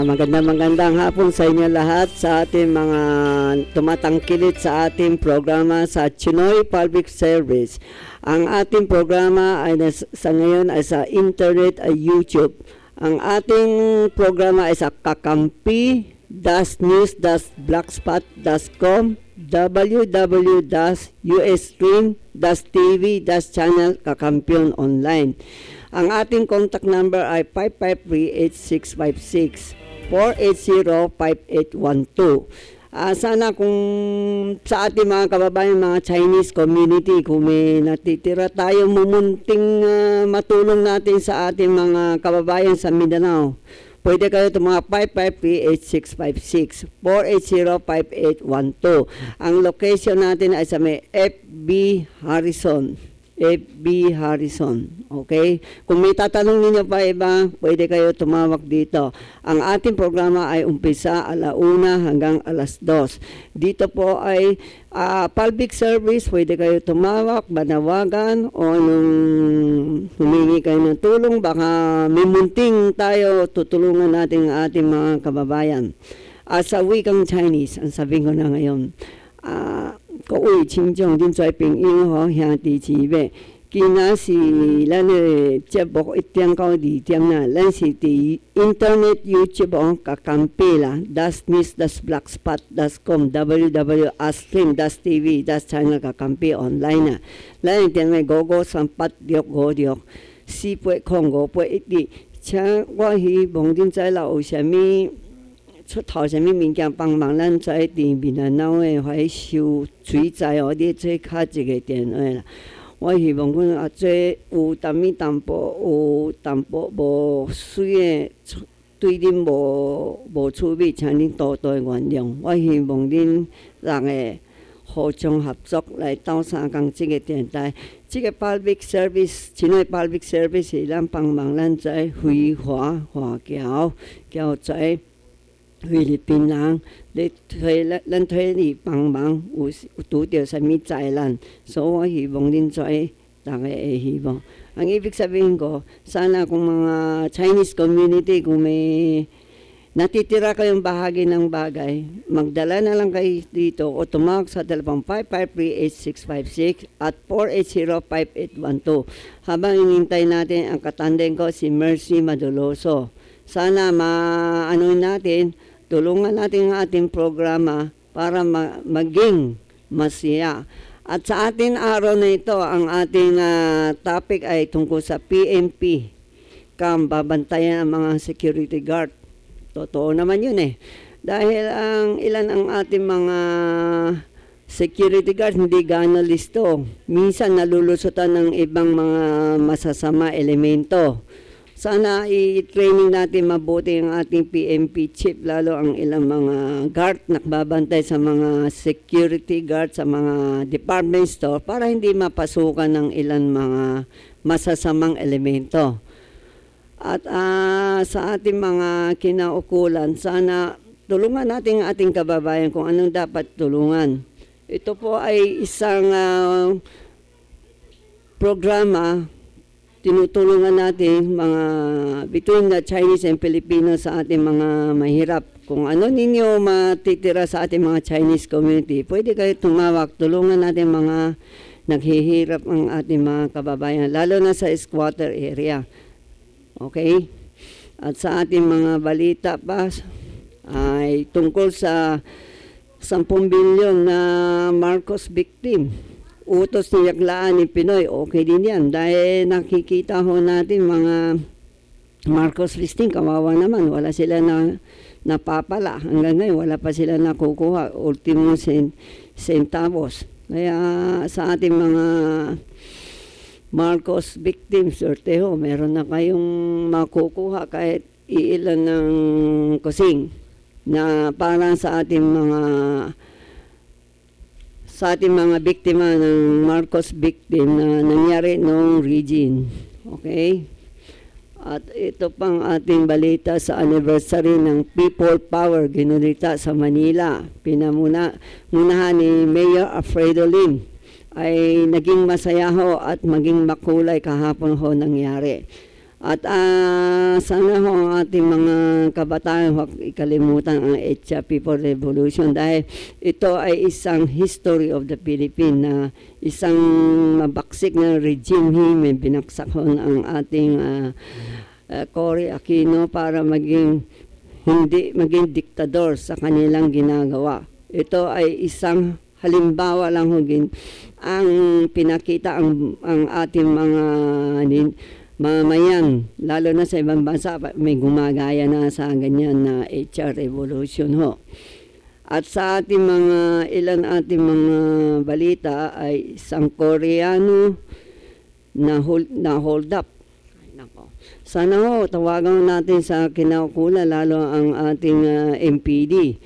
Magandang hapon sa inyo lahat sa ating mga tumatangkilik sa ating programa sa Chinoy Public Service. Ang ating programa ay sa ngayon ay sa internet ay YouTube. Ang ating programa ay sa kakampi-news.blogspot.com www.usstream.tv.channel Kakampiyon Online. Ang ating contact number ay 553-8656 480-5812. Sana kung sa ating mga kababayan, mga Chinese community, kung may natitira tayo mumunting matulong natin sa ating mga kababayan sa Mindanao, pwede kayo ito mga 553-8656 480-5812. Ang location natin ay sa may FB Harrison. Okay? Kung may tatanong ninyo pa iba, pwede kayo tumawag dito. Ang ating programa ay umpisa 1:00 hanggang 2:00. Dito po ay public service, pwede kayo tumawag, manawagan, o nung humingi kayo ng tulong, baka may munting tayo, tutulungan natin ang ating mga kababayan. Sa wikang Chinese, ang sabihin ko na ngayon, 各位聽眾點在朋友和兄弟姊妹，今仔是咱的節目1點到2點啦，咱是伫 Internet YouTube 甲監閉啦 ，dasnews.blogspot.com www.astream.tv.channel 甲監閉 online 啦，咱電話553656 480581，請我希望恁知啦有啥物出頭什麼物件幫忙，咱在地面啊腦的懷收水災哦，你做卡一個電話啦。我希望講做有淡物淡薄，有淡薄無水的，對恁無趣味，請恁多多原諒。我希望恁人會互相合作來鬥相共這個電台，這個 public service， 前個 public service 是咱幫忙，咱在飛華華僑叫做菲律賓人，咱推你幫忙，有拄到什麼災難，所以我希望恁在大家會希望。Ang ibig sabihin ko, sana kung mga Chinese community, kung may natitira kayong bahagi ng bagay, magdala na lang kayo dito o tumawag sa telepon 553-8656 at 480-5812. Habang inintay natin ang katandem ko si Mercy Maduloso. Sana maanoin natin, tulungan natin ang ating programa para maging masaya. At sa ating araw na ito, ang ating topic ay tungkol sa PNP. Babantayan ang mga security guard. Totoo naman yun eh. Dahil ilan ang ating mga security guard hindi gana listo. Minsan nalulusutan ng ibang mga masasama elemento. Sana i-training natin mabuti ang ating PNP chief, lalo ang ilang mga guard nakbabantay sa mga security guard sa mga department store para hindi mapasukan ng ilang mga masasamang elemento. At sa ating mga kinaukulan, sana tulungan natin ang ating kababayan kung anong dapat tulungan. Ito po ay isang programa tinutulungan natin mga between the Chinese and Filipino sa ating mga mahirap. Kung ano ninyo matitira sa ating mga Chinese community, pwede kayo tumawag, tulungan natin mga naghihirap ang ating mga kababayan, lalo na sa squatter area. Okay? At sa ating mga balita pa ay tungkol sa 10 bilyon na Marcos victim. Utos ni Yaklaan ni Pinoy, okay din yan. Dahil nakikita ho natin mga Marcos listing, kawawa naman. Wala sila napapala. Hanggang ngayon, wala pa sila nakukuha. Ultimo centavos. Kaya sa ating mga Marcos victims, sorteho, meron na kayong makukuha kahit iilan ng kusing na parang sa ating mga biktima ng Marcos victim na nangyari noong region. Okay? At ito pang ating balita sa anniversary ng People Power ginunita sa Manila. Munahan ni Mayor Alfredo Lim ay naging masaya ho at maging makulay kahapon ho nangyari. At sana ho ang ating mga kabataan huwag ikalimutan ang Etcha People Revolution dahil ito ay isang history of the Philippines na isang mabaksik na regime may binaksak ho ang ating Cory Aquino para maging diktador sa kanilang ginagawa. Ito ay isang halimbawa lang ho ang pinakita ang ating mga mamayan, lalo na sa ibang bansa, may gumagaya na sa ganyan na HR revolution ho. At sa ating ilan ating mga balita ay isang Koreano na hold up. Sana ho, tawagan natin sa kinaukulan, lalo ang ating MPD.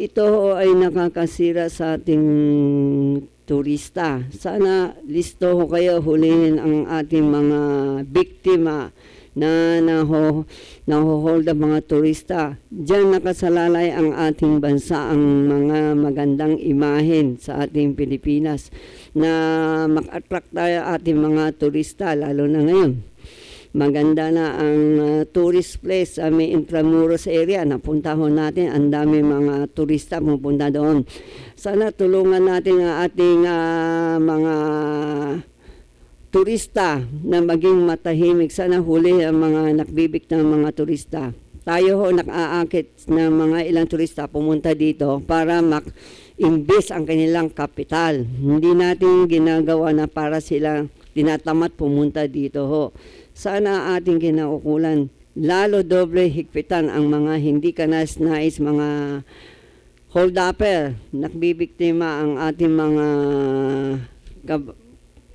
Ito ho ay nakakasira sa ating turista. Sana listo ho kayo, hulihin ang ating mga biktima na naho-hold ang mga turista. Diyan nakasalalay ang ating bansa, ang mga magandang imahen sa ating Pilipinas na mag-attract tayo ating mga turista, lalo na ngayon. Maganda na ang tourist place sa may Intramuros area. Napunta ho natin, ang dami mga turista pupunta doon. Sana tulungan natin ang ating mga turista na maging matahimik. Sana huli ang mga nakbibiktang mga turista. Tayo ho nakaakit na mga ilang turista pumunta dito para imbes ang kanilang kapital. Hindi natin ginagawa na para sila tinatamad pumunta dito ho. Sana ating kinaukulan, lalo doble higpitan ang mga hindi kanais-nais, mga hold-upper, nakbibiktima ang ating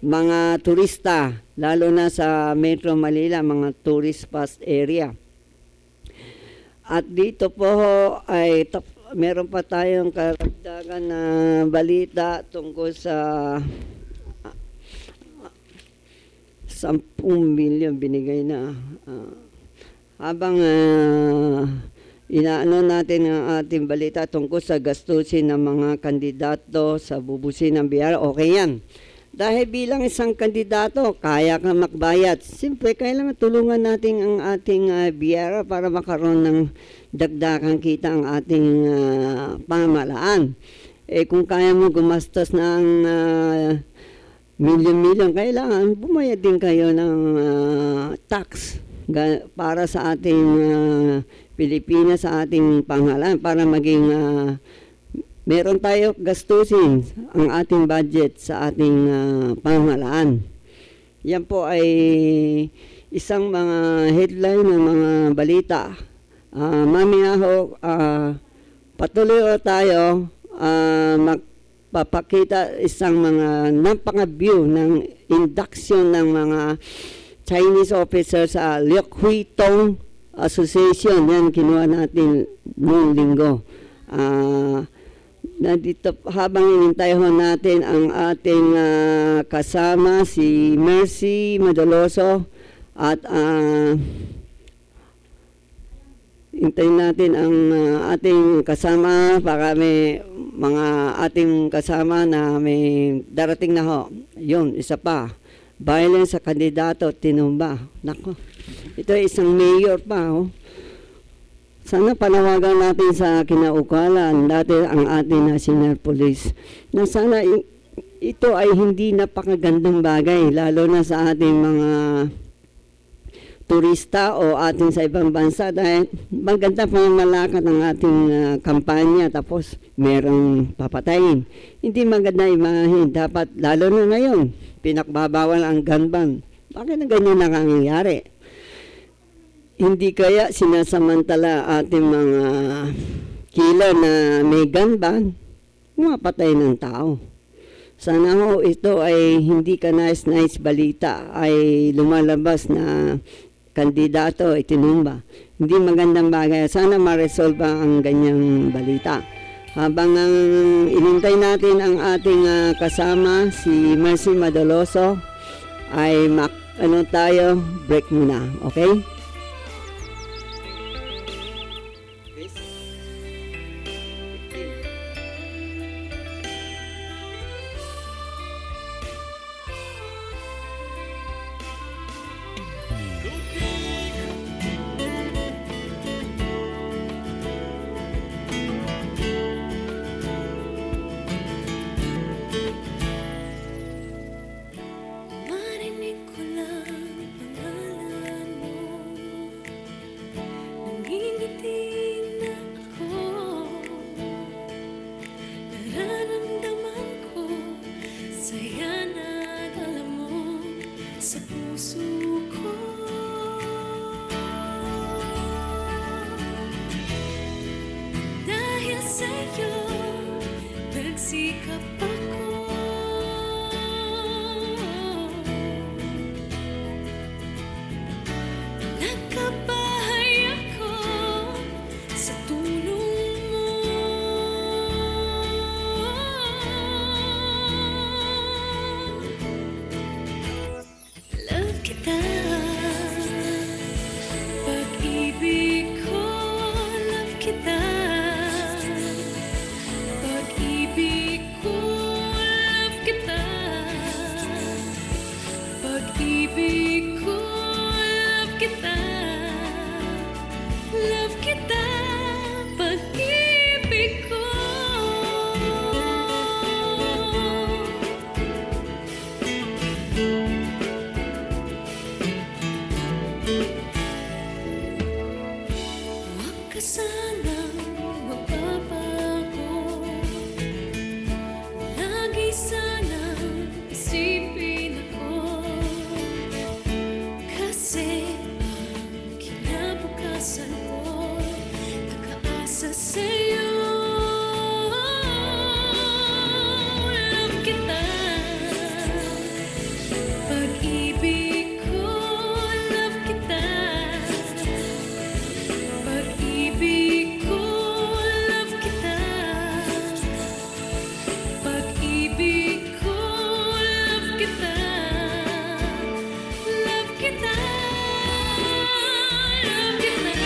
mga turista, lalo na sa Metro Manila, mga tourist pass area. At dito po ay meron pa tayong karagdagan na balita tungkol sa 10 milyon binigay na. Habang inaano natin ang ating balita tungkol sa gastusin ng mga kandidato sa bubusin ng biyaya, okay yan. Dahil bilang isang kandidato, kaya ka makbayad. Siyempre, kailangan tulungan natin ang ating biyaya para makaroon ng dagdagang kita ang ating pamahalaan. Kung kaya mo gumastos ng milyon-milyon, kailangan bumayad din kayo ng tax para sa ating Pilipinas, sa ating panghalaan, para maging meron tayo gastusin ang ating budget sa ating panghalaan. Yan po ay isang mga headline ng mga balita. Mamaya ho, patuloy ho tayo papakita isang mga napaka-view ng induction ng mga Chinese officers sa Liok Hui Tong Association. Yan, kinuha natin noong linggo. Dito, habang inintay ho natin ang ating kasama, si Mercy Madaloso, at hintayin natin ang ating kasama para may mga ating kasama na may darating na ho. Yun, isa pa. Violence sa kandidato, tinumba. Nako, ito ay isang mayor pa. Sana panawagan natin sa kinaukulan, dati ang ating national police, na sana ito ay hindi napakagandang bagay, lalo na sa ating mga turista o ating sa ibang bansa, dahil maganda pang malakad ang ating kampanya tapos merong papatayin. Hindi maganda imahin. Dapat, lalo na ngayon, pinakbabawal ang gun ban. Bakit na ganyan nangyayari? Hindi kaya sinasamantala ating mga killer na may gun ban, mapatay ng tao. Sana ho ito ay hindi ka nice balita ay lumalabas na kandidato itinumba. Hindi magandang bagay. Sana ma-resolve ang ganyang balita. Habang inintay natin ang ating kasama, si Mercy Madaloso, ay tayo, break muna. Okay? sa puso ko. Dahil sa'yo, nagsikap ako. Nagkabahay ako sa tulong mo. Love kita, pag-ibig ko. Love kita, pag-ibig ko. Love kita, pag-ibig ko. Love kita, love kita, pag-ibig ko. Huwag ka sanang magbabago. Lagi sanang isipin ako. Kasi ang kinabukasan ko nakaasa sa'yo. Love kita, pag-ibig ko. Love kita, pag-ibig ko. Love kita, pag-ibig ko. Love kita, love kita, love kita,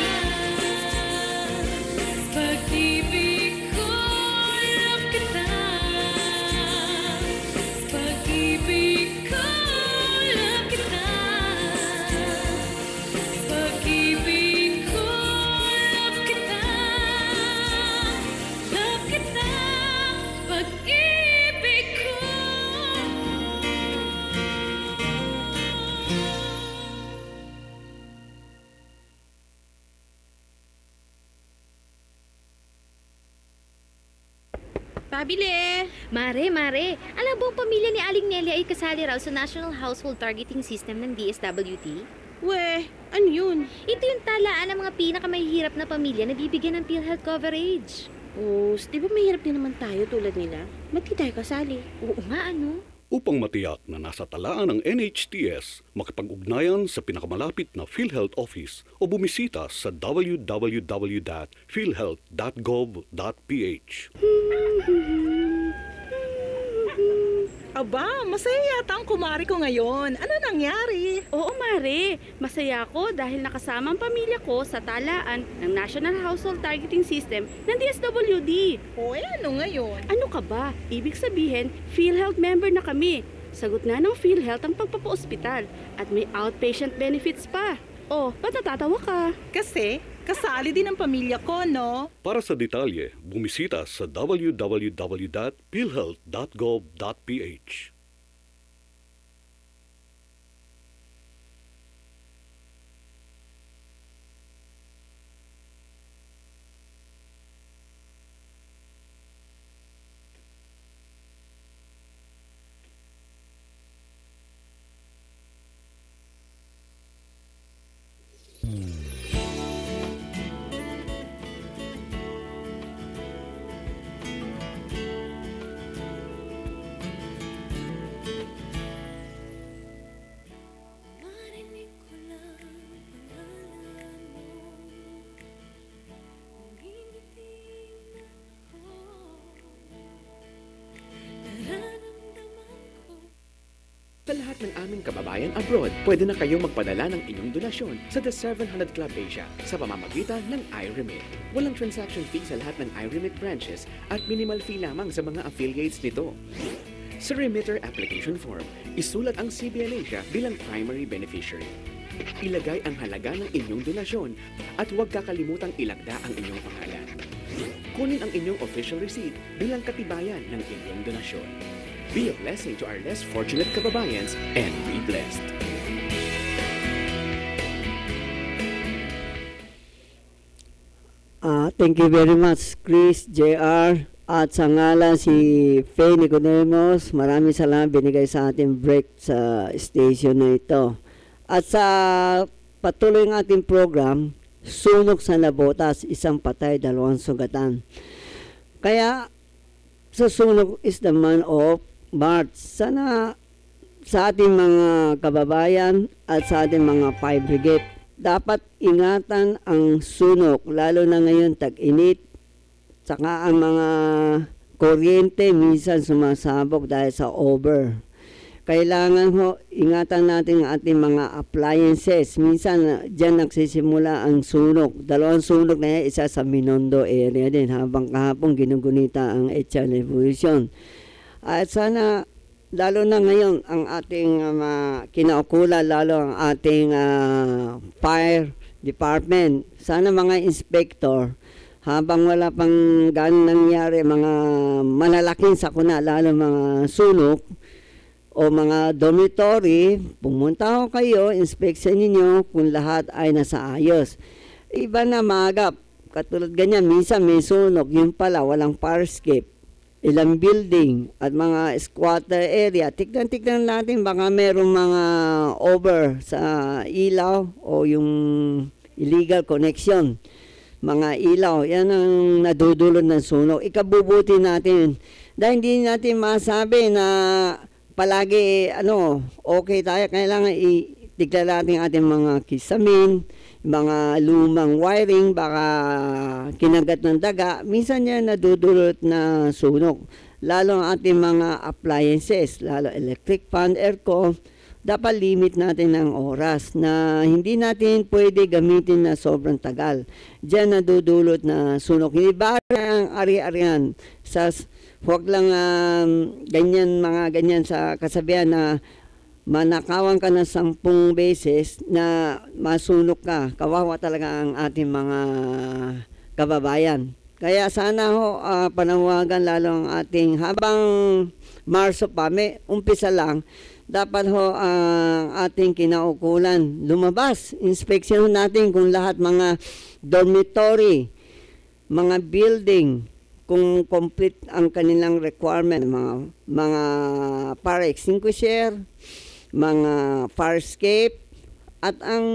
pag-ibig ko. Love kita, pag-ibig ko. Love kita, pag-ibig ko. Love kita, love kita, pag-ibig ko. Pabili! Mare, alam mo ang pamilya ni Aling Nelia ay kasali raw sa National Household Targeting System ng DSWD? Weh, ano yun? Ito yung talaan ng mga pinakamahihirap na pamilya na bibigyan ng PhilHealth coverage. Di ba mahirap din naman tayo tulad nila? Ba't di tayo kasali? Oo nga, ano? Upang matiyak na nasa talaan ng NHTS, makipag-ugnayan sa pinakamalapit na PhilHealth Office o bumisita sa www.philhealth.gov.ph. Aba, masaya yata ang kumari ko ngayon. Ano nangyari? Oo, Mare. Masaya ako dahil nakasama ang pamilya ko sa talaan ng National Household Targeting System ng DSWD. Ano ngayon? Ano ka ba? Ibig sabihin, PhilHealth member na kami. Sagot na ng PhilHealth ang pagpapa-ospital at may outpatient benefits pa. Ba't natatawa ka? Kasi, kasali din ang pamilya ko, no? Para sa detalye, bumisita sa www.philhealth.gov.ph. Marinig ko lang pangalan mo. Ngingiti na ako. Nararamdaman ko. Sa lahat ng aming kababayan abroad, pwede na kayong magpadala ng inyong donasyon sa The 700 Club Asia sa pamamagitan ng iRemit. Walang transaction fee sa lahat ng iRemit branches at minimal fee lamang sa mga affiliates nito. Sa remitter application form, isulat ang CBN Asia bilang primary beneficiary. Ilagay ang halaga ng inyong donasyon at huwag kakalimutang ilagda ang inyong pangalan. Kunin ang inyong official receipt bilang katibayan ng inyong donasyon. Be a blessing to our less fortunate kababayans and be blessed. At Thank you very much, Chris, JR, at sa ngalan si Faye Nicodemos. Maraming salamat binigay sa ating break sa station na ito. At sa patuloy ng ating program, sunog sa Nabotas, isang patay, 2 sugatan. Kaya, sa sunog is the month of March. Sana sa ating mga kababayan at sa ating mga fire brigade, dapat ingatan ang sunog, lalo na ngayon tag-init, saka ang mga kuryente minsan sumasabog dahil sa over. Kailangan ho, ingatan natin ang ating mga appliances. Minsan, dyan nagsisimula ang sunog. 2 sunog na yan, isa sa Minondo area din, habang kahapon ginugunita ang HR Revolution. At sana, lalo na ngayon, ang ating kinaukula, lalo ang ating fire department. Sana mga inspector, habang wala pang ganun nangyari, mga malalaking sakuna, lalo mga sunog, o mga dormitory, pumunta ho kayo, inspeksyon ninyo kung lahat ay nasa ayos. Iba na magap, katulad ganyan, minsan may sunog, yun pala, walang fire escape. Ilang building at mga squatter area, tignan natin baka merong mga over sa ilaw o yung illegal connection. Mga ilaw, yan ang nadudulot ng sunog. Ikabubuti natin dahil hindi natin masabi na palagi okay tayo. Kailangan tignan natin ating mga kisamin, mga lumang wiring, baka kinagat ng daga, minsan yan nadudulot na sunog. Lalo ang ating mga appliances, lalo electric fan, aircon, dapat limit natin ng oras na hindi natin pwede gamitin na sobrang tagal. Diyan nadudulot na sunog. Hindi ba ang ari-arian? Huwag lang mga ganyan sa kasabihan na manakawan ka ng 10 beses na masunog ka. Kawawa talaga ang ating mga kababayan. Kaya sana ho panawagan lalo ang ating habang Marso pa, may umpisa lang, dapat ho ang ating kinaukulan lumabas. Inspeksyon natin kung lahat mga dormitory, mga building, kung complete ang kanilang requirement, mga fire extinguisher, mga fire escape, at ang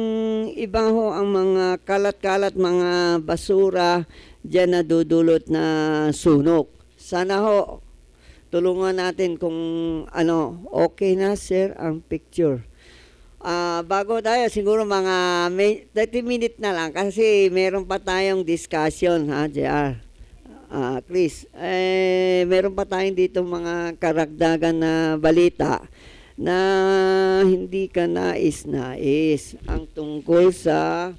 ibang ho ang mga kalat-kalat, mga basura, dyan nadudulot na sunog. Sana ho, tulungan natin kung okay na sir ang picture. Bago tayo, siguro mga 30 minutes na lang kasi meron pa tayong discussion, JR. Chris, meron pa tayong dito mga karagdagan na balita na hindi ka nais-nais ang tungkol sa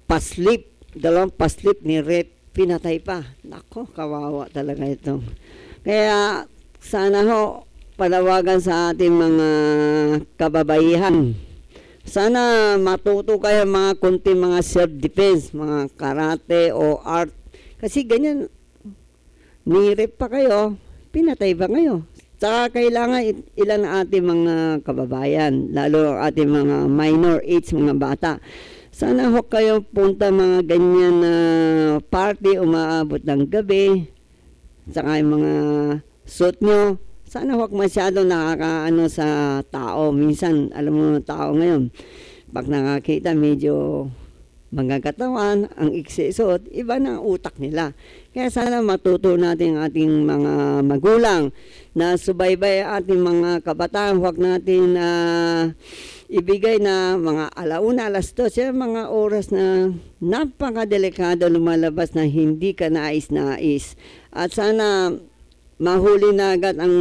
paslip, 2 paslip ni Rep, pinatay pa. Nako, kawawa talaga ito. Kaya sana ho, panawagan sa ating mga kababaihan. Sana matuto kayo mga kunti mga self-defense, mga karate o art. Kasi ganyan, ni-rep pa kayo, pinatay pa kayo. Saka kailangan ilan ating mga kababayan, lalo ating mga minor age, mga bata. Sana huwag kayo punta mga ganyan na party, umaabot ng gabi, saka yung mga suit nyo. Sana huwag masyado nakakaano sa tao. Minsan, alam mo tao ngayon, pag nakakita medyo magkakatawan, ang iksesuot, iba na ang utak nila. Kaya sana matuto natin ang ating mga magulang na subaybay ating mga kabataan. Huwag natin ibigay na mga 1:00, 2:00, mga oras na napakadelikado lumalabas na hindi ka nais-nais. At sana mahuli na agad ang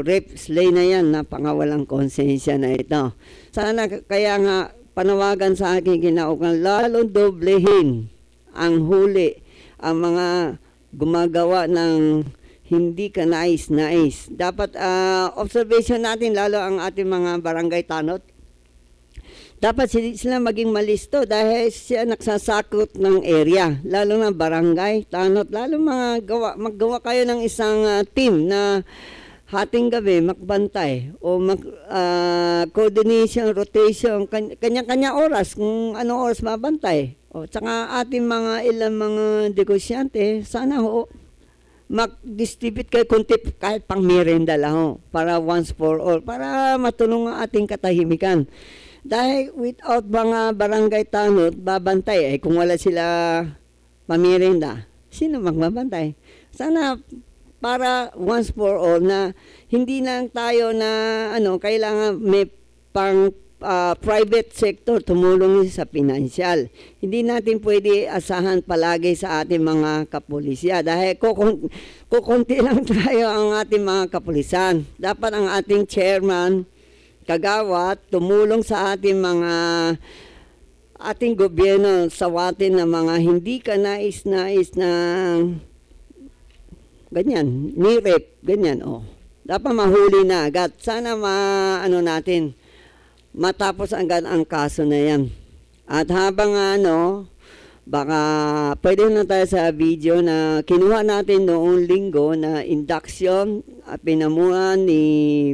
rape slay na yan, napangawalang konsensya na ito. Sana kaya nga panawagan sa aking kinaukulan, lalong doblehin ang huli, ang mga gumagawa ng hindi ka nais-nais. Dapat observation natin, lalo ang ating mga barangay tanod. Dapat sila maging malisto dahil siya nagsasakot ng area, lalo na barangay, tanod, lalo maggawa kayo ng isang team na hating gabi magbantay o coordination, rotation, kanya-kanya oras kung anong oras mabantay O, tsaka ating mga ilang mga negosyante, sana ho, mag-distribute kayo kunti kahit pang merienda lang ho, para once for all, para matulungan ang ating katahimikan. Dahil without mga barangay tanod, babantay, kung wala sila pamerienda, sino magbabantay? Sana para once for all na hindi lang tayo na kailangan may pang private sector tumulong sa pinansyal. Hindi natin pwede asahan palagi sa ating mga kapulisya dahil kukunti lang tayo ang ating mga kapulisan. Dapat ang ating chairman, kagawad, tumulong sa ating gobyerno sawatin ng mga hindi ka nais-nais na ganyan, ni-rape, ganyan, Dapat mahuli na agad. Sana natin, matapos agad ang kaso na yan. At habang baka pwede na tayo sa video na kinuha natin noong linggo na induction, pinamuhan ni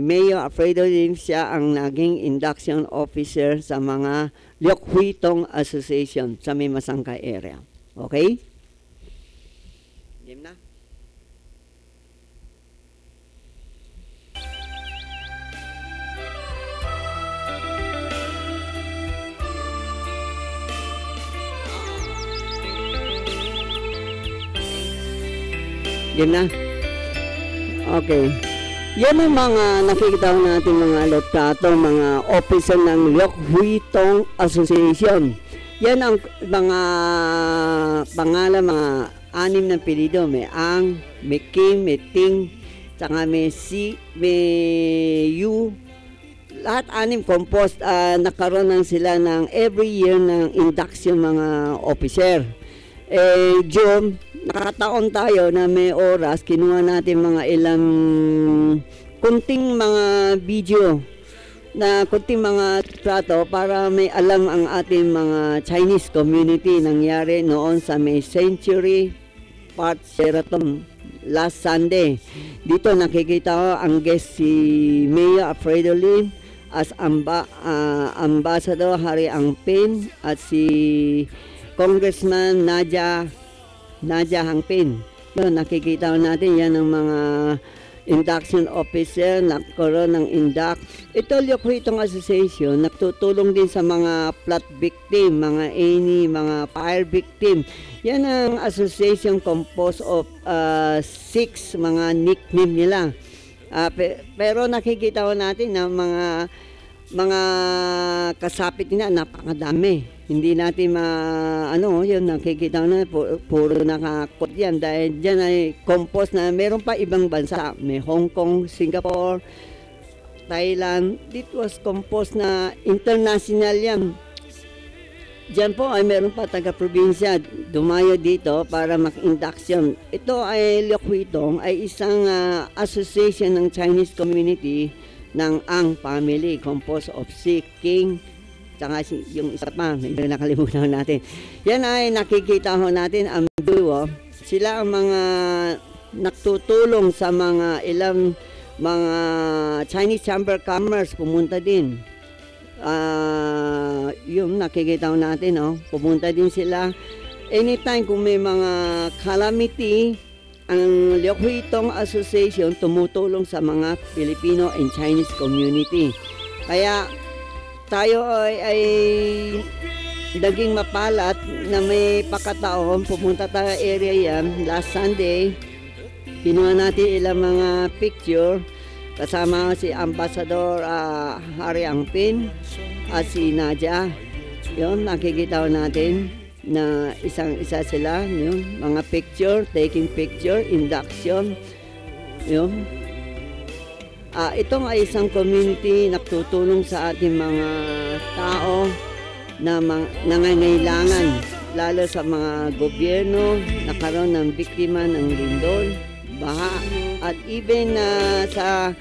Mayor Alfredo Lim, siya ang naging induction officer sa mga Liokhuitong Association sa may Masangkay area. Okay? Game na? Game na? Okay. Yan ang mga nakikita natin mga lotrato, mga officer ng Liokhuitong Association. Yan ang mga pangalan, mga 6 na apelyido. May Ang, may Kim, may Ting, saka may Si, may Yu. Lahat 6 compost, nakaroon lang sila ng every year ng induction mga officer. June, nakataon tayo na may oras, kinuha natin mga ilang kunting mga video na kunting mga trato para may alam ang ating mga Chinese community nangyari noon sa may Century Park Sheraton last Sunday. Dito nakikita ko ang guest si Mayor Alfredo Lim as Ambassador Harry Angpin at si Congressman Nadia Hangpin. Yun, nakikita natin yan ang mga induction officer, nagkaroon ng induct. Ito, Liokhuitong Association, nagtutulong din sa mga flood victim, mga mga fire victim. Yan ang association composed of 6 mga nickname nila. Pero nakikita ko natin na mga kasapit nila, napakadami. Hindi natin yun, nakikita na, puro nakakot yan. Dahil dyan ay compost na meron pa ibang bansa. May Hong Kong, Singapore, Thailand. It was compost na international yan. Diyan po ay meron pa taga-probinsya dumayo dito para mag-induction. Ito ay Liokhuitong, ay isang association ng Chinese community ng Ang family, composed of Si, King, tsaka yung isa pa, medyo nakalimutan natin. Yan ay nakikita ho natin ang duo. Sila ang mga nagtutulong sa mga ilang mga Chinese Chamber Commerce, pumunta din. Yung nakikita ho natin, pumunta din sila. Anytime kung may mga calamity, ang Liokhuitong Association tumutulong sa mga Filipino and Chinese community. Kaya tayo ay naging mapalat na may pakataon, pumunta tayo area yan last Sunday. Kinuha natin ilang mga picture kasama si Ambassador Harry Angpin at si Nadia. Yun, nakikita natin na isang-isa sila, yun, mga picture, taking picture, induction. Yun. Itong ay isang community na tutulong sa ating mga tao na nangangailangan, lalo sa mga gobyerno, nakaroon ng biktima ng lindol, baha, at even sa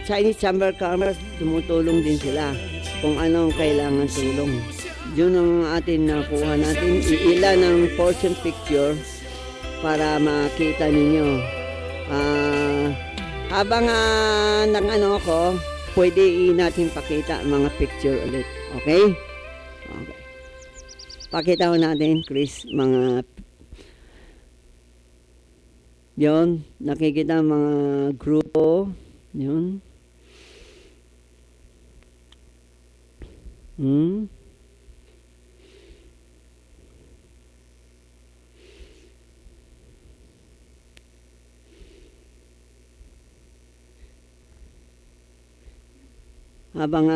Chinese Chamber Commerce, tumutulong din sila kung anong kailangan tulong. Yun ang atin nakuha natin, iila ng portion picture para makita ninyo. Habang ako, pwede natin pakita ang mga picture ulit. Okay? Okay. Pakita ko natin, Chris, mga yon, nakikita mga grupo, yun. Habang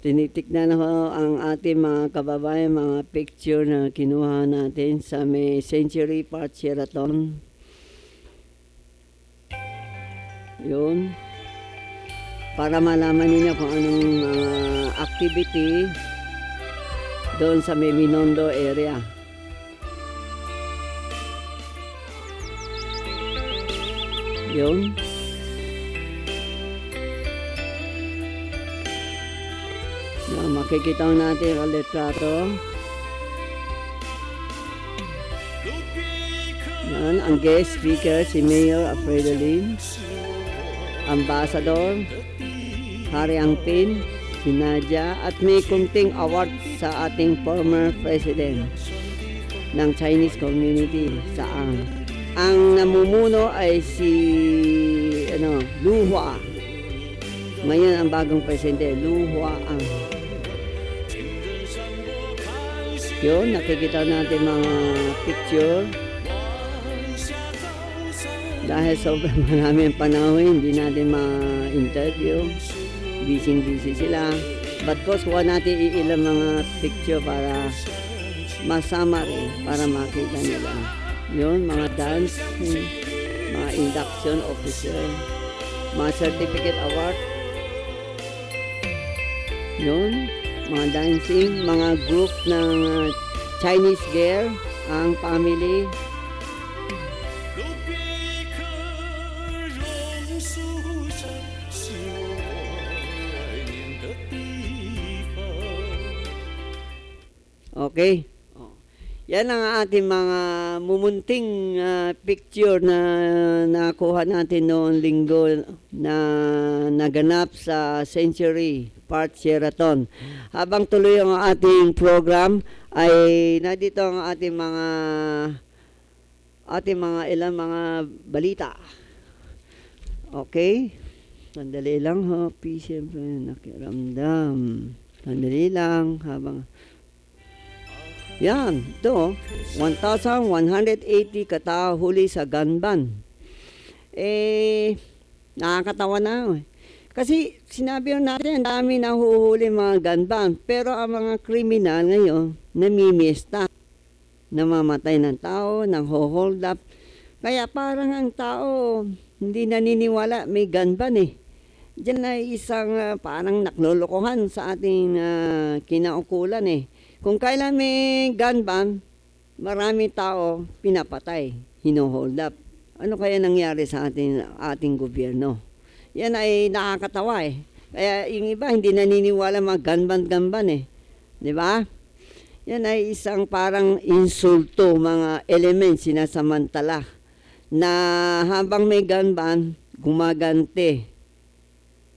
tinitignan ko ang ating mga kababayan, mga picture na kinuha natin sa may Century Park Sheraton. Yun. Para malaman niyo kung anong activity doon sa may Binondo area. Yun. Makikita natin ang litrato. Yan, ang guest speaker, si Mayor Alfredo Lim, Ambassador Harry Angpin, si Nadia, at may kunting award sa ating former president ng Chinese community sa Ang. Ang namumuno ay si Lu Hua. Ngayon ang bagong presidente, Lu Hua Ang. Yun, nakikita natin mga picture. Dahil sobrang maraming panahon, hindi natin ma-interview. Busy sila. But course, kuha natin ilang mga picture para ma-summary, para makita nila. Yun, mga dance, mga induction officer, mga certificate award. Yun, mga dancing, mga group ng Chinese girl, ang family. Okay. Yan ang ating mga mumunting picture na nakuha natin noong linggo na naganap sa Century Park Sheraton. Habang tuloy ang ating program ay nandito ang ating mga ilang mga balita. Okay? Sandali lang, happy, siyempre nakiramdam. Sandali lang habang yan, ito, 1,180 katao huli sa gun ban. Nakakatawa na. Kasi sinabi natin, dami na huhuli mga gun ban. Pero ang mga kriminal ngayon, namimista. Namamatay ng tao, nang hold up. Kaya parang ang tao, hindi naniniwala, may gun ban eh. Diyan ay isang parang naklolokohan sa ating kinaukulan eh. Kung kailan may gun ban, marami tao pinapatay, hino-hold up. Ano kaya nangyari sa ating gobyerno? Yan ay nakakatawa eh. Kaya yung iba hindi naniniwala mga gun ban eh. Di ba? Yan ay isang parang insulto, mga elements sinasamantala na habang may gun ban, gumagante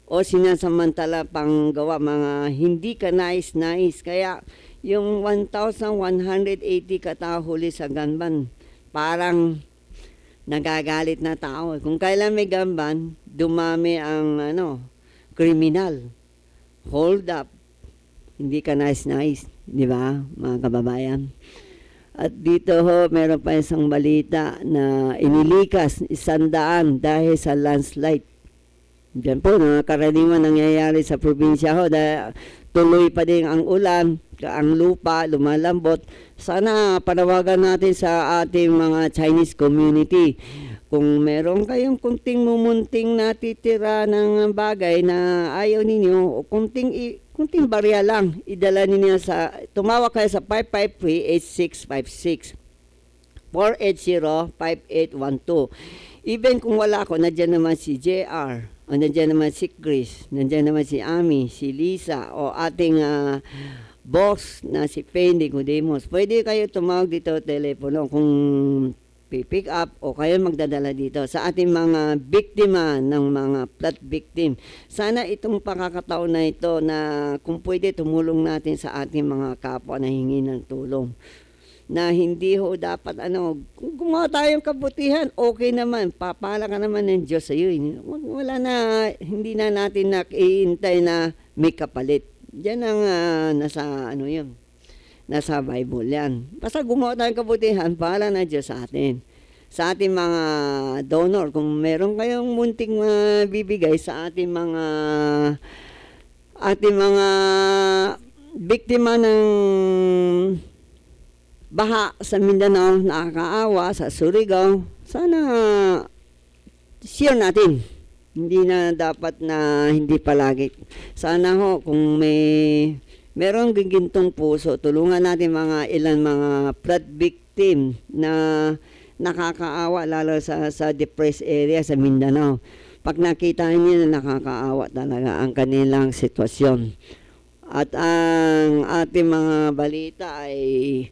o sinasamantala pang gawa mga hindi ka nais. Kaya yung 1,180 katao huli sa gun ban, parang nagagalit na tao. Kung kailan may gun ban, dumami ang kriminal. Hold up. Hindi ka nais. Di ba, mga kababayan? At dito meron pa isang balita na inilikas 100 dahil sa landslide. Diyan po, karaniwan nangyayari sa probinsya dahil tuloy pa din ang ulan, ang lupa, lumalambot. Sana panawagan natin sa ating mga Chinese community. Kung meron kayong kunting mumunting natitira ng bagay na ayaw ninyo, o kunting barya lang, idala ninyo tumawag kayo sa 553-8656, 480-5812. Even kung wala ako, nandiyan naman si JR, o nandiyan naman si Chris, nandiyan naman si Ami, si Lisa, o ating boss na si Fendi Gudemos. Pwede kayo tumawag dito telepono kung pipick up o kayo magdadala dito sa ating mga biktima ng mga flood victim. Sana itong pakakataon na ito na kung pwede tumulong natin sa ating mga kapwa na hingi ng tulong. Na hindi ho dapat kung gumawa tayong kabutihan, okay naman, papala ka naman ng Diyos sa iyo. Wala na, hindi na natin nakihintay na may kapalit. Diyan ang nasa Bible yan. Basta gumawa tayong kabutihan, bahala na Diyos sa atin. Sa ating mga donor, kung meron kayong munting bibigay sa ating mga biktima ng baha sa Mindanao, nakakaawa, sa Surigao, sana share natin. Hindi na dapat na hindi palagi. Sana ho, kung merong gigintong puso, tulungan natin ilan mga flood victim na nakakaawa, lalo sa depressed area sa Mindanao. Pag nakita niyo na nakakaawa talaga ang kanilang sitwasyon. At ang ating mga balita ay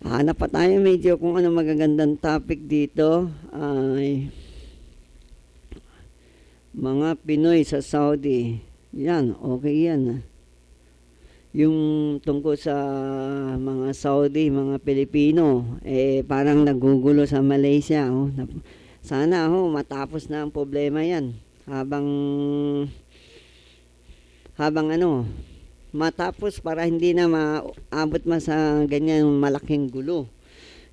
hanap pa tayo medyo kung ano magagandang topic dito. Ay mga Pinoy sa Saudi. Yan, okay yan. Yung tungkol sa mga Saudi, mga Pilipino, parang nagugulo sa Malaysia. Sana matapos na ang problema yan. Habang matapos para hindi na maabot sa ganyan malaking gulo.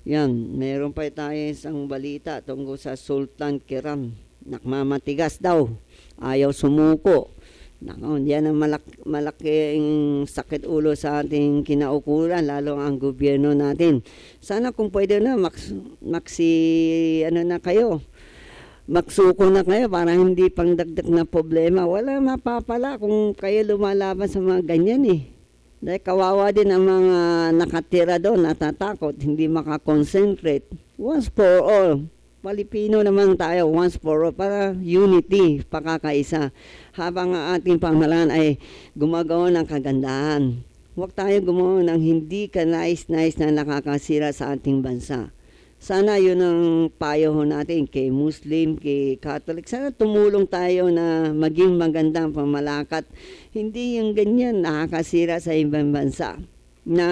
Yan, meron pa tayo isang balita tungkol sa Sultan Kiram. Nakmamatigas daw. Ayaw sumuko. Yan ang malaking sakit ulo sa ating kinaukulan, lalo ang gobyerno natin. Sana kung pwede na magsuko na kayo para hindi pang dagdag na problema. Wala mapapala kung kayo lumalaban sa mga ganyan Dahil kawawa din ang mga nakatira doon, natatakot, hindi makakonsentrate. Once for all. Pilipino naman tayo, once for all, para unity, pakakaisa. Habang ang ating pamahalaan ay gumagawa ng kagandahan. Huwag tayo gumawa ng hindi kanais-nais na nakakasira sa ating bansa. Sana yun ang payo natin kay Muslim, kay Catholic. Sana tumulong tayo na maging magandang pamalakat. Hindi yung ganyan nakakasira sa ibang bansa. Na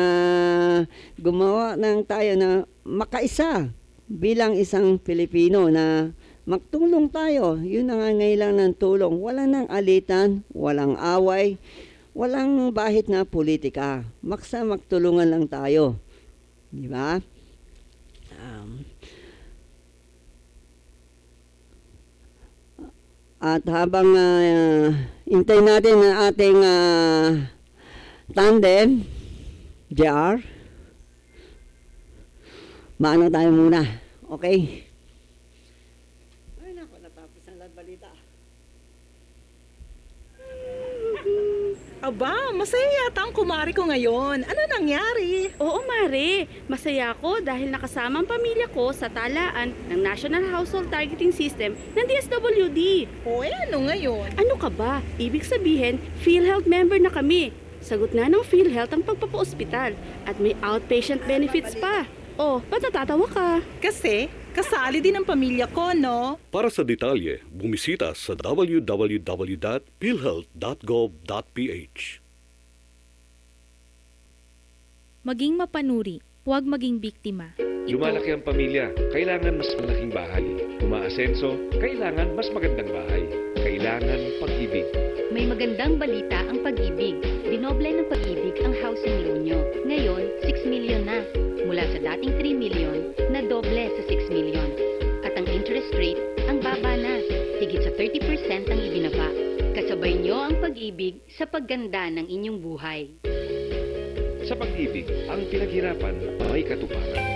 gumawa ng tayo na makaisa. Bilang isang Pilipino na magtulong tayo, yun ang ngailangan ng tulong. Wala nang alitan, walang away, walang bahit na politika. Magtulungan lang tayo. Di ba? At habang hintay natin ang ating tandem, JR, maano tayo muna, okay? Ay nako, natapos ang lahat balita. Aba, masaya yata ang kumari ko ngayon. Ano nangyari? Oo, Mare. Masaya ako dahil nakasama ang pamilya ko sa talaan ng National Household Targeting System ng DSWD. O ano ngayon? Ano ka ba? Ibig sabihin, PhilHealth member na kami. Sagot na ng PhilHealth ang pagpapa-ospital at may outpatient benefits pa. Oh, ba't natatawa ka? Kasi, kasali din ang pamilya ko, no? Para sa detalye, bumisita sa www.philhealth.gov.ph. Maging mapanuri, huwag maging biktima. Lumalaki ang pamilya, kailangan mas malaking bahay. Umaasenso, kailangan mas magandang bahay. Kailangan pag-ibig. May magandang balita ang pag-ibig. Dinoble ng pag-ibig ang housing loan nyo. Ngayon, 6 million na. Mula sa dating 3 million, na doble sa 6 million. At ang interest rate, ang baba na. Higit sa 30% ang ibinaba. Kasabay nyo ang pag-ibig sa pagganda ng inyong buhay. Sa pag-ibig, ang pinaghirapan may katuparan.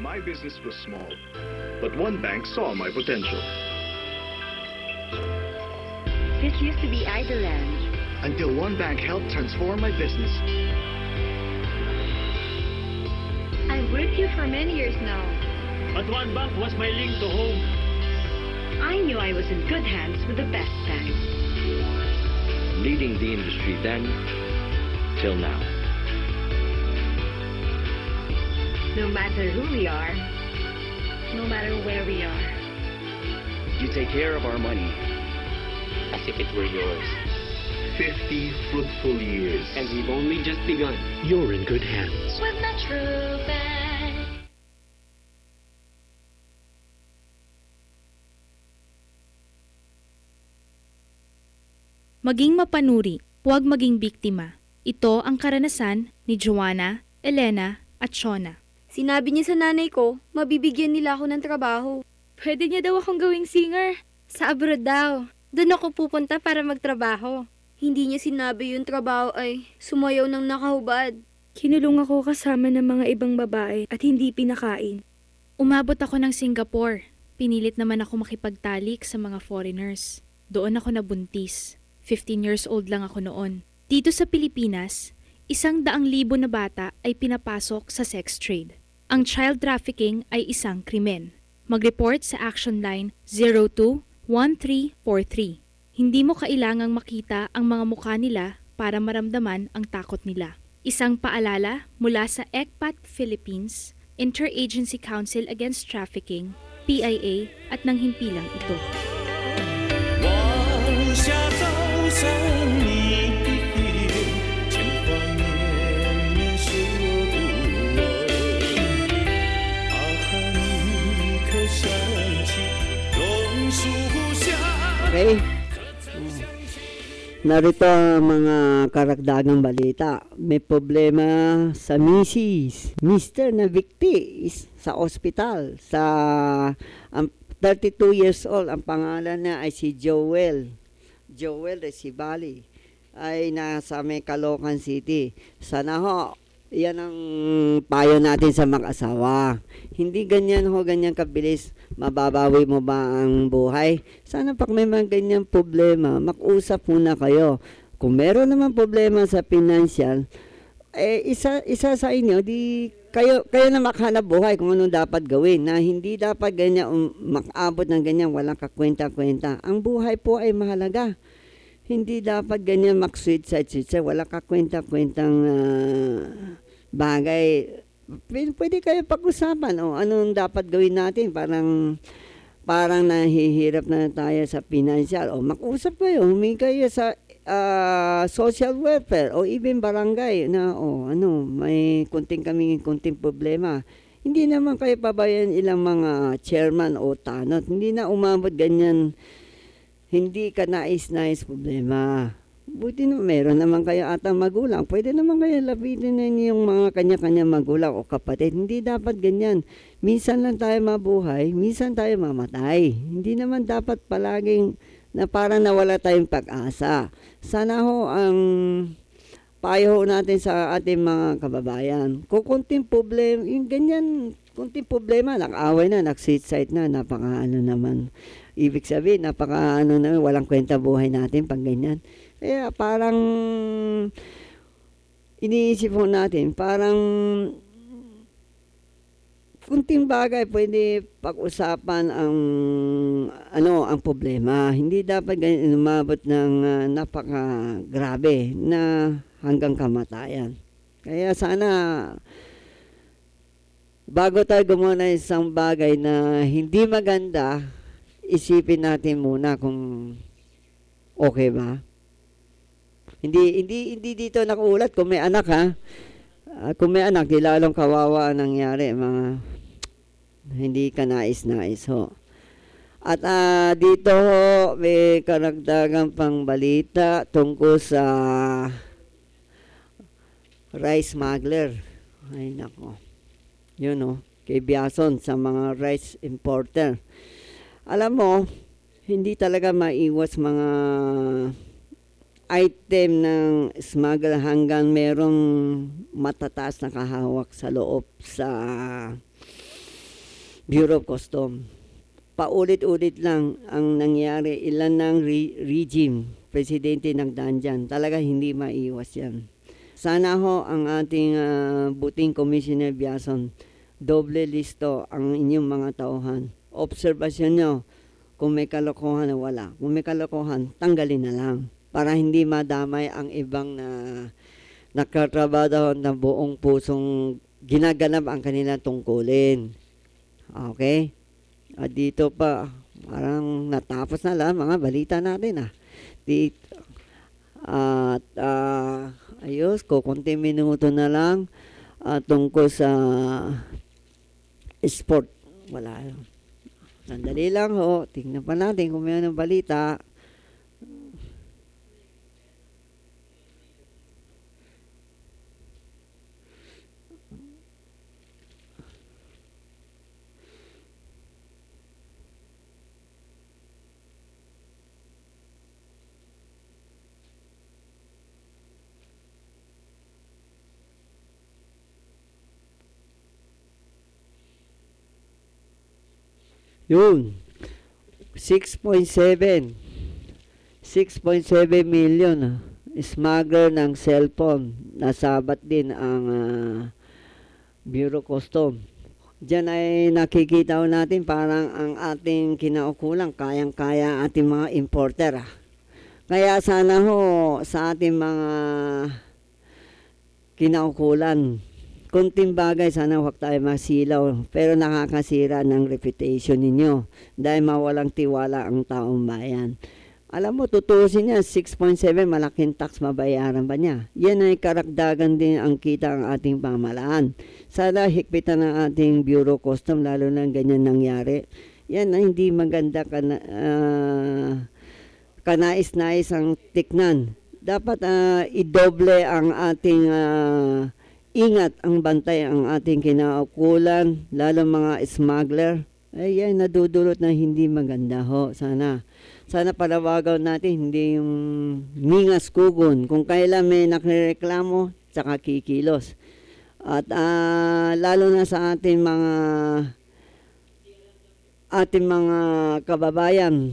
My business was small, but one bank saw my potential. This used to be idleland. Until one bank helped transform my business. I've worked here for many years now. But one bank was my link to home. I knew I was in good hands with the best bank. leading the industry then till now. No matter who we are, no matter where we are, You take care of our money as if it were yours. 50 fruitful years. And we've only just begun. You're in good hands. With Metro Bank. Maging mapanuri, huwag maging biktima. Ito ang karanasan ni Joanna, Elena at Shona. Sinabi niya sa nanay ko, mabibigyan nila ako ng trabaho. Pwede niya daw akong gawing singer. Sa abroad daw. Doon ako pupunta para magtrabaho. Hindi niya sinabi yung trabaho ay sumayaw ng nakahubad. Kinulong ako kasama ng mga ibang babae at hindi pinakain. Umabot ako ng Singapore. Pinilit naman ako makipagtalik sa mga foreigners. Doon ako nabuntis. 15 years old lang ako noon. Dito sa Pilipinas, 100,000 na bata ay pinapasok sa sex trade. Ang child trafficking ay isang krimen. Mag-report sa Action Line 02-1343. Hindi mo kailangang makita ang mga mukha nila para maramdaman ang takot nila. Isang paalala mula sa ECPAT Philippines, Interagency Council Against Trafficking, PIA at ng himpilang ito. Okay? Narito ang mga karagdagang balita. May problema sa Mrs. Mr. na bikti sa ospital. Ang 32 years old, ang pangalan niya ay si Joel Recibali, ay nasa may Caloocan City. Sana ho, yan ang payo natin sa mag-asawa. Hindi ganyan kabilis mababawi mo ba ang buhay. Sana pag may mga ganyan problema, mag-usap muna kayo. Kung meron naman problema sa financial, isa sa inyo, di kayo na makhanap buhay kung anong dapat gawin. Na hindi dapat ganyan, makaabot ng ganyan, walang kakwenta-kwenta. Ang buhay po ay mahalaga. Hindi dapat ganyan mag-suicide, walang kakwenta-kwentang bagay. Pwede kayo pag-usapan anong dapat gawin natin, parang nahihirap na tayo sa financial, mag-usap kayo, humingi kayo sa social welfare o even barangay na may kunting problema. Hindi naman kayo pabayan ilang mga chairman o tanot, hindi na umabot ganyan, hindi ka nais problema. Buti na meron naman kayo atang magulang. Pwede naman kayo lapitin na yung mga kanya-kanya magulang o kapatid. Hindi dapat ganyan. Minsan lang tayo mabuhay, minsan tayo mamatay. Hindi naman dapat palaging na parang nawala tayong pag-asa. Sana ho ang payo natin sa ating mga kababayan. Kung kunting problema, yung ganyan, kunting problema, nag-away na, nag-suicide na, naman. Ibig sabihin, na, walang kwenta buhay natin pag ganyan. Kaya parang iniisip po natin, parang kunting bagay pwede pag-usapan ang problema. Hindi dapat ganyan umabot ng napaka-grabe na hanggang kamatayan. Kaya sana bago tayo gumawa ng isang bagay na hindi maganda, isipin natin muna kung okay ba. Hindi dito nakuulat kung may anak ha. Kung may anak, di lalong kawawa ang nangyari, mga hindi ka nais-nais ho. At dito ho, may karagdagang pang balita tungkol sa rice smuggler. Ay nako. Yun ho, kay Biason sa mga rice importer. Alam mo, hindi talaga maiwas mga item ng smuggle hanggang merong matataas na kahawak sa loob sa Bureau of Customs. Paulit-ulit lang ang nangyari, ilan ng regime, presidente nagdaan dyan. Talaga hindi maiwas yan. Sana ho ang ating buting Commissioner Biason, doble listo ang inyong mga tauhan. Obserbasyon nyo, kung may kalokohan na wala. Kung may kalokohan, tanggalin na lang. para hindi madamay ang ibang na nagtatrabaho ng buong pusong ginaganap ang kanilang tungkulin. Okay? At dito pa, parang natapos na lang mga balita natin Dito. At ayos, kukunti minuto na lang tungkol sa sport. Wala. Sandali lang ho. Tingnan pa natin kung may anong balita. Yun. 6.7 million smuggler ng cellphone. Nasabat din ang Bureau Custom. Diyan ay nakikita natin parang ang ating kinaukulang kayang-kaya ating mga importer. Kaya sana ho sa ating mga kinaukulan, kunting bagay, sana huwag tayo masilaw, pero nakakasira ng reputation ninyo dahil mawalang tiwala ang taong bayan. Alam mo, tutusin niya, 6.7, malaking tax mabayaran ba niya? Yan ay karagdagan din ang kita ang ating pamahalaan. Sana higpitan ng ating Bureau Custom, lalo na ganyan nangyari. Yan ay hindi maganda kanais-nais ang tiknan. Dapat idoble ang ating ingat ang bantay ang ating kinaukulan, lalo mga smuggler. Ay, nadudulot na hindi maganda ho. Sana palawagan natin, hindi yung ningas kugon. Kung kailan may nakrereklamo, tsaka kikilos. At lalo na sa ating mga kababayan,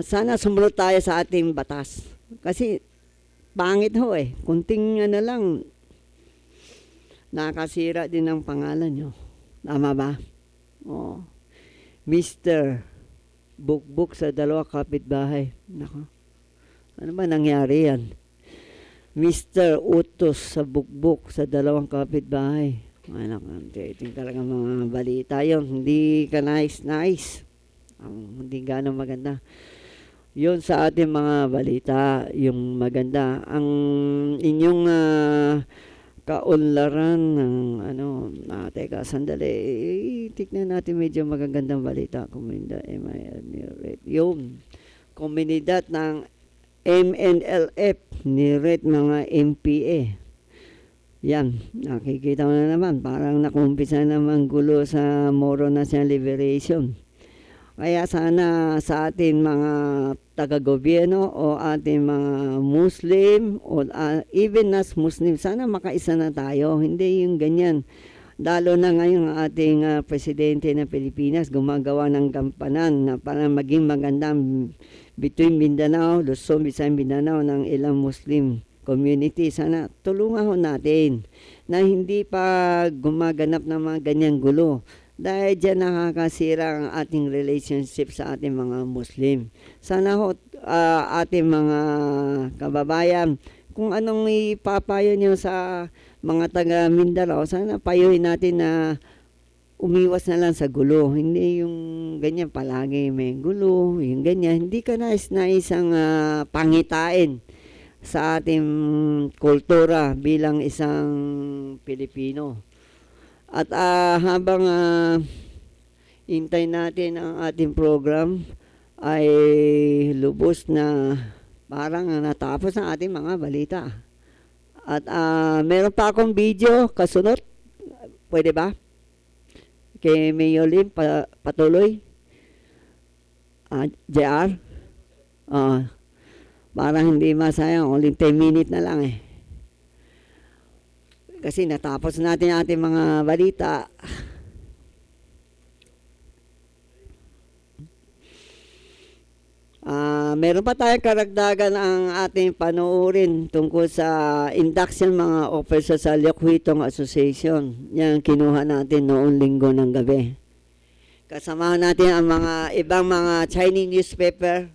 sana sumunod tayo sa ating batas. Kasi pangit ho kunting lang, nakasira din ang pangalan nyo. Tama ba? Mr. Bukbuk sa 2 kapitbahay. Nako. Ano ba nangyari yan? Mr. Utos sa Bukbuk sa 2 kapitbahay. Ito talaga mga balita yun. Hindi ka nice. Hindi gano'ng maganda. Yun sa ating mga balita, yung maganda. Ang inyong kaunlaran ng teka, sandali. Tignan natin medyo magagandang balita. Yung komunidad ng MNLF ni-rate mga MPA. Yan, nakikita mo na naman, parang nakumpisa naman gulo sa Moro National Liberation. Kaya sana sa ating mga taga-gobyerno o ating mga Muslim o even as Muslim, sana makaisa na tayo. Hindi yung ganyan. Lalo na ngayon ang ating presidente ng Pilipinas gumagawa ng kampanan na para maging magandang between Mindanao, Luzon, Visayas, Mindanao ng ilang Muslim community. Sana tulungan ho natin na hindi pa gumaganap ng mga ganyang gulo. Dahil dyan nakakasira ang ating relationship sa ating mga Muslim. Sana ho ating mga kababayan, kung anong ipapayo nyo sa mga taga Mindanao, sana payuhin natin na umiwas na lang sa gulo. Hindi yung ganyan palagi may gulo, yung ganyan. Hindi ka nais-naisang pangitain sa ating kultura bilang isang Pilipino. At habang hintay natin ang ating program, ay lubos na parang natapos ang ating mga balita. At meron pa akong video kasunod. Pwede ba? Kay Mayor Lim, patuloy. JR. Parang hindi masayang. Only 10 minutes na lang Kasi natapos natin ating mga balita. Meron pa tayong karagdagan ang ating panoorin tungkol sa induction mga officers sa Liakwitong Association. Yan kinuha natin noong linggo ng gabi. Kasamahan natin ang mga ibang mga Chinese newspaper.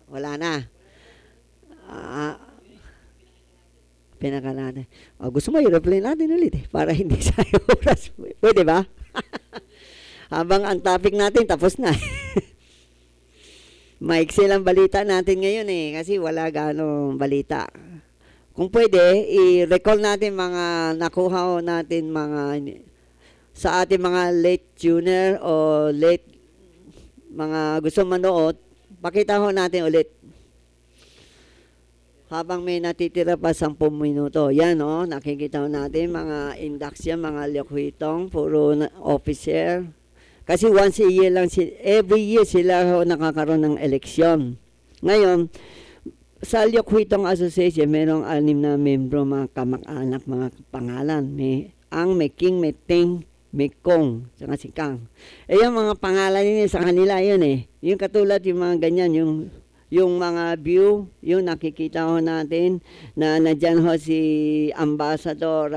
Wala na. Pinaka natin. Gusto mo i-replay natin ulit para hindi sayang oras. Pwede ba? Habang ang topic natin tapos na. Maiksi lang balita natin ngayon kasi wala ganong balita. Kung pwede, i-recall natin mga nakuha natin sa ating mga late tuner o late mga gusto manood, pakita ho natin ulit. Habang may natitira pa 10 minuto. Yan nakikita ho natin mga induction, mga likwitong, puro officer. Kasi once a year lang, every year sila nakakaroon ng eleksyon. Ngayon, sa Likwitong Association, merong 6 na membro, mga kamag-anak, mga pangalan. May Ang, may King, may Ting, may Kong, saka si Kang. Yung mga pangalan yun sa kanila yun Yung katulad yung mga ganyan, yung mga view, yung nakikita ho natin na nandyan ho si Ambassador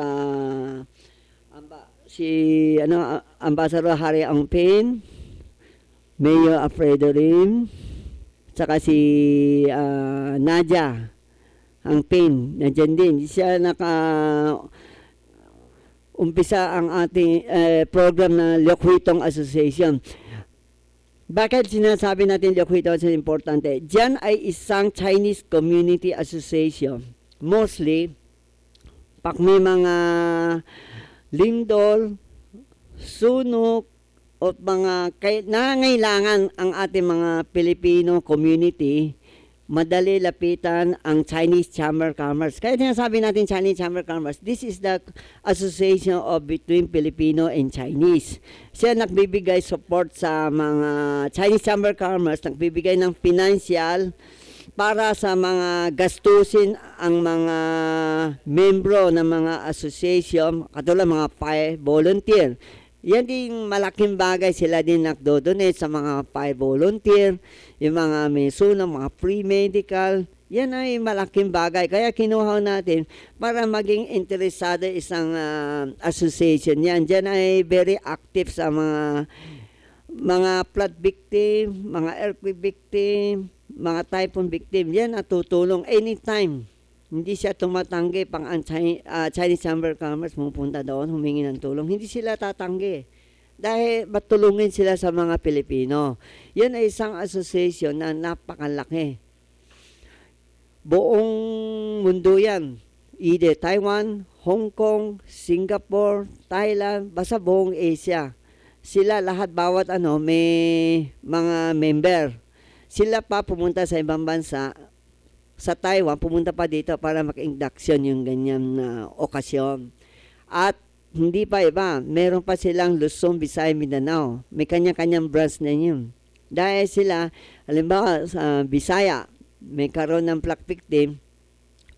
Ambassador Harry Angpin, Mayor Alfredo Rim, saka si Nadia Angpin, nandyan din. Siya umpisa ang ating program na Likwitong Association. Bakit sinasabi natin Likwitong is importante? Diyan ay isang Chinese Community Association. Mostly, pag may mga lindol, sunok, o mga nangangailangan ang ating mga Filipino community, madali lapitan ang Chinese Chamber Commerce. Kaya sinasabi natin Chinese Chamber Commerce, this is the association of between Filipino and Chinese. Siya nagbibigay support sa mga Chinese Chamber Commerce, nagbibigay ng financial para sa mga gastusin ang mga membro ng mga association, katulad mga volunteer. Yan din malaking bagay, sila din nagdodonate sa mga volunteer, yung mga mesuna, mga free medical. Yan ay malaking bagay. Kaya kinuha natin para maging interesado isang association. Yan ay very active sa mga flood victim, mga earthquake victim, mga typhoon victim. Yan natutulong anytime. Hindi siya tumatanggi pang Chinese Chamber of Commerce pumunta doon, humingi ng tulong. Hindi sila tatanggi. Dahil matulungin sila sa mga Pilipino. Yan ay isang association na napakalaki. Buong mundo yan. Either Taiwan, Hong Kong, Singapore, Thailand, basta buong Asia. Sila lahat bawat may mga member. Sila pa pumunta sa ibang bansa. Sa Taiwan, pumunta pa dito para mag-induction yung ganyan na okasyon. At hindi pa iba, meron pa silang Luzon, Visayas, Mindanao. May kanya-kanyang branch na yun. Dahil sila, halimbawa sa Visaya, may karoon ng flood victim,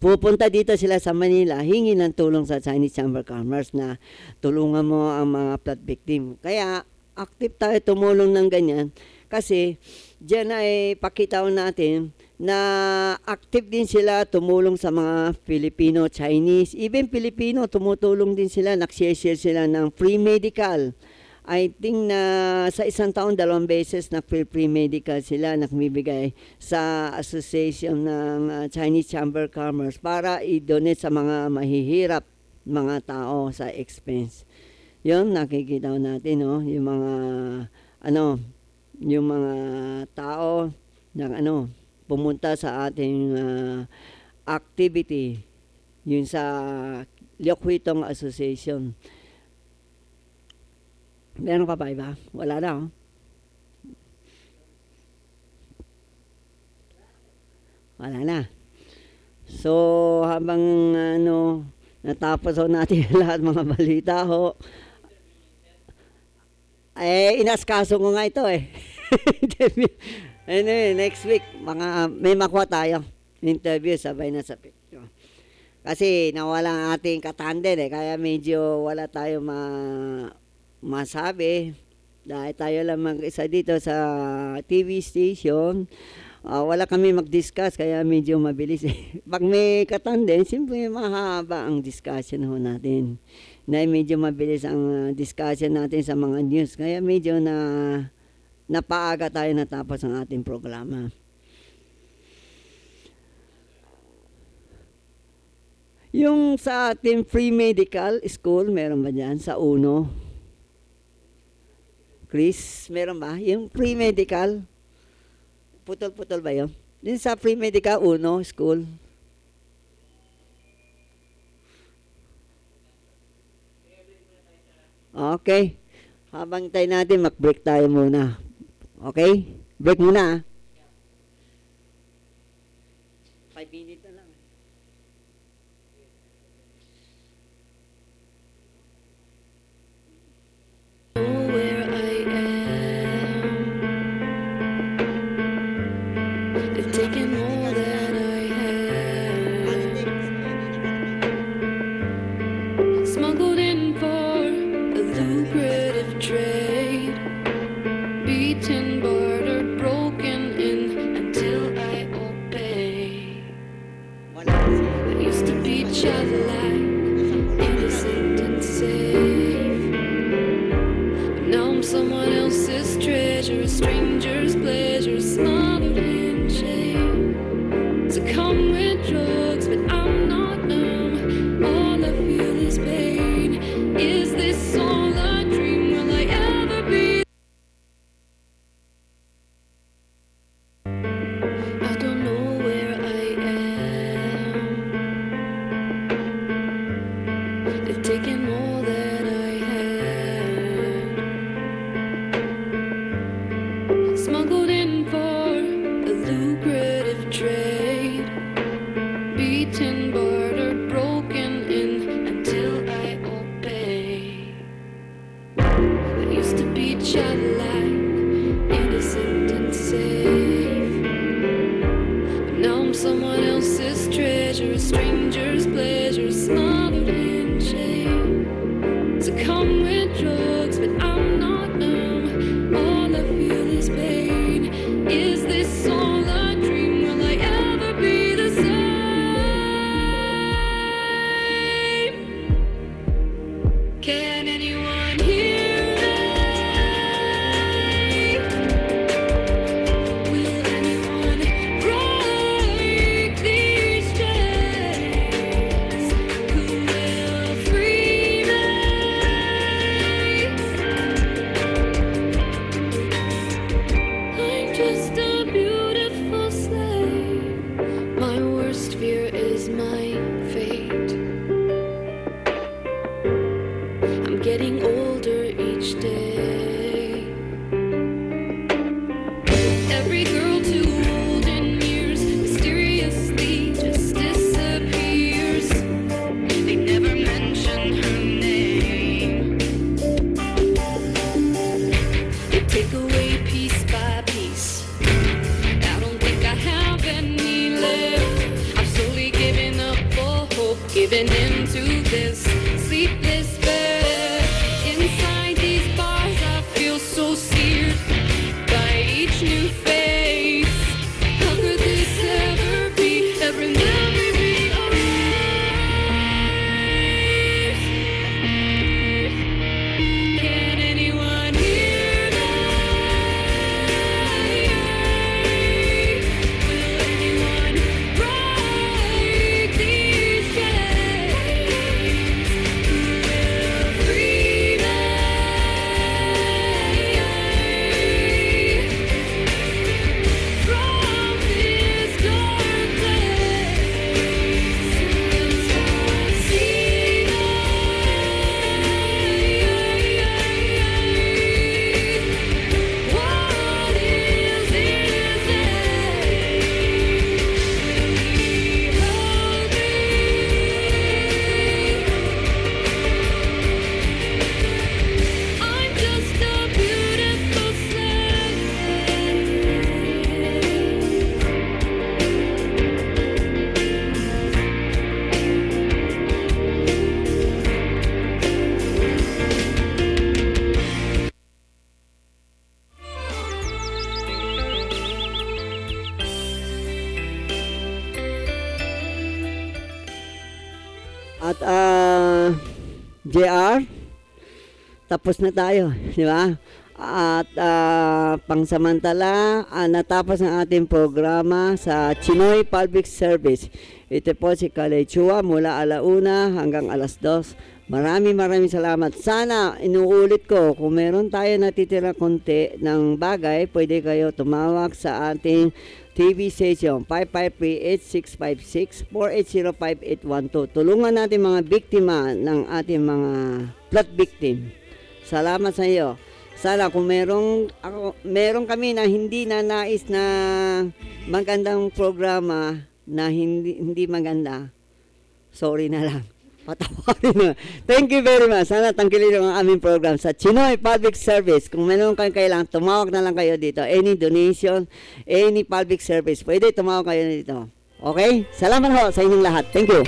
pupunta dito sila sa Manila, hingi ng tulong sa Chinese Chamber of Commerce na tulungan mo ang mga flood victim. Kaya, active tayo tumulong ng ganyan kasi diyan ay pakita natin na active din sila tumulong sa mga Filipino, Chinese, even Filipino, tumutulong din sila, nag-share sila ng free medical. I think na sa isang taon, 2 beses na-free medical sila, nagbibigay sa association ng Chinese Chamber of Commerce para i-donate sa mga mahihirap mga tao sa expense. Yun, nakikita natin, yung mga, yung mga tao na pumunta sa ating activity, yun sa Likwitong Association. Meron pa ba iba? Wala na. Wala na. So, habang natapos natin lahat mga balita inaskaso ko nga ito next week, may makuha tayo. Interview, sabay na sa picture. Kasi nawala ang ating katanden kaya medyo wala tayo masabi. Dahil tayo lang mag-isa dito sa TV station, wala kami mag-discuss, kaya medyo mabilis Pag may katanden, siyempre mahaba ang discussion natin. Na medyo mabilis ang discussion natin sa mga news. Kaya medyo napaaga tayo natapos ang ating programa. Yung sa ating free medical school, meron ba dyan sa UNO? Chris, meron ba? Yung free medical, putol-putol ba yun? Din sa free medical UNO school. Okay. Habang tayo natin, mag-break tayo muna. Okay? Break muna. 5 minutes na lang. Where I am, they've taken all that I had, smuggled in for a lucrative trade, beaten, bartered, broken in until I obey. I used to be childlike, innocent and safe. Now I'm someone else's treasure, a stranger's pleasure, smothered in shame. Succumb with drugs, but I'm not numb. All I feel is pain. Is this all a dream? Will I ever be? I don't know where I am. They've taken all that I had, smuggled in for a lucrative trade, beaten, bartered, broken in until I obey. I used to be childlike, innocent and safe, but now I'm someone else's treasure, a stranger's pleasure, smothered in shame. Succumb with drugs, but I'm not numb. All I feel is pain. Is this all a dream? Will I ever be the same? Can anyone hear me? Will anyone break these chains? Who will free me? I'm just a beautiful slave. My worst fear is my fate. I'm getting older each day. Every girl too old in years mysteriously just disappears. They never mention her name. They take away piece by piece. I don't think I have any left. I've slowly given up all hope, given in to this sleepless bed. Inside these bars I feel so seared by each new face. How could this ever be? Every memory be erased. Can anyone hear me? Will anyone break these chains? Who will free me? From this dark place, see what is this I'm just a beautiful slave. At JR, tapos na tayo, di ba? At pangsamantala, natapos ang ating programa sa Chinoy Public Service. Ito po si Kalay Chua mula 1:00 hanggang 2:00. Maraming salamat. Sana, inuulit ko, kung meron tayo natitira konti ng bagay, pwede kayo tumawag sa ating TV station 553-8656 4805812. Tulungan natin mga biktima ng ating mga flood victim. Salamat sa iyo. Sana kung meron kami na hindi na nais na magandang programa na hindi maganda, sorry na lang. Patawarin na. Thank you very much. Sana tangkilin ang aming program sa Chinoy Public Service. Kung meron kayong kailangan, tumawag na lang kayo dito. Any donation, any public service, pwede tumawag kayo dito. Okay? Salamat ho sa inyong lahat. Thank you.